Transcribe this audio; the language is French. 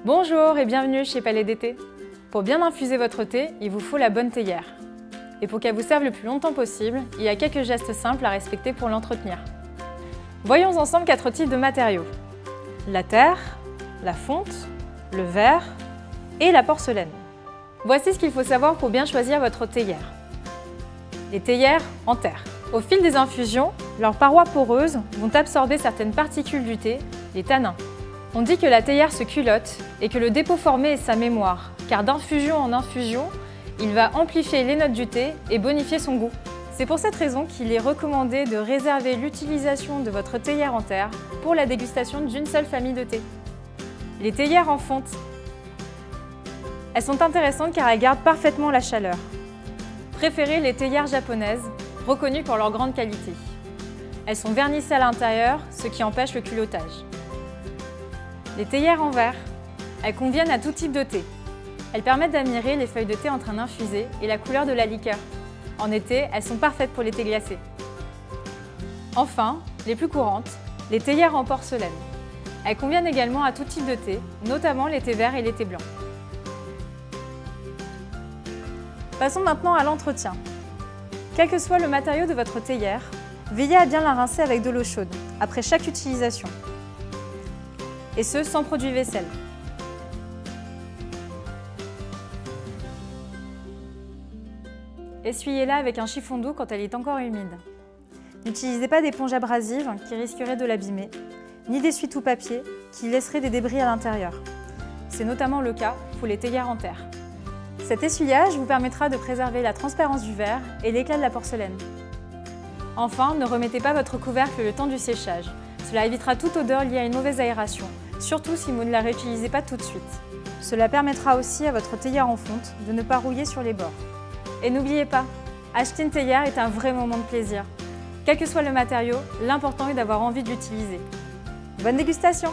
Bonjour et bienvenue chez Palais d'été. Pour bien infuser votre thé, il vous faut la bonne théière. Et pour qu'elle vous serve le plus longtemps possible, il y a quelques gestes simples à respecter pour l'entretenir. Voyons ensemble 4 types de matériaux. La terre, la fonte, le verre et la porcelaine. Voici ce qu'il faut savoir pour bien choisir votre théière. Les théières en terre. Au fil des infusions, leurs parois poreuses vont absorber certaines particules du thé, les tanins. On dit que la théière se culotte et que le dépôt formé est sa mémoire, car d'infusion en infusion, il va amplifier les notes du thé et bonifier son goût. C'est pour cette raison qu'il est recommandé de réserver l'utilisation de votre théière en terre pour la dégustation d'une seule famille de thé. Les théières en fonte. Elles sont intéressantes car elles gardent parfaitement la chaleur. Préférez les théières japonaises, reconnues pour leur grande qualité. Elles sont vernissées à l'intérieur, ce qui empêche le culottage. Les théières en verre. Elles conviennent à tout type de thé. Elles permettent d'admirer les feuilles de thé en train d'infuser et la couleur de la liqueur. En été, elles sont parfaites pour les thés glacés. Enfin, les plus courantes, les théières en porcelaine. Elles conviennent également à tout type de thé, notamment les thés verts et les thés blancs. Passons maintenant à l'entretien. Quel que soit le matériau de votre théière, veillez à bien la rincer avec de l'eau chaude, après chaque utilisation. Et ce, sans produit vaisselle. Essuyez-la avec un chiffon doux quand elle est encore humide. N'utilisez pas d'éponge abrasive qui risquerait de l'abîmer, ni d'essuie-tout papier qui laisserait des débris à l'intérieur. C'est notamment le cas pour les théières en terre. Cet essuyage vous permettra de préserver la transparence du verre et l'éclat de la porcelaine. Enfin, ne remettez pas votre couvercle le temps du séchage. Cela évitera toute odeur liée à une mauvaise aération, surtout si vous ne la réutilisez pas tout de suite. Cela permettra aussi à votre théière en fonte de ne pas rouiller sur les bords. Et n'oubliez pas, acheter une théière est un vrai moment de plaisir. Quel que soit le matériau, l'important est d'avoir envie de l'utiliser. Bonne dégustation!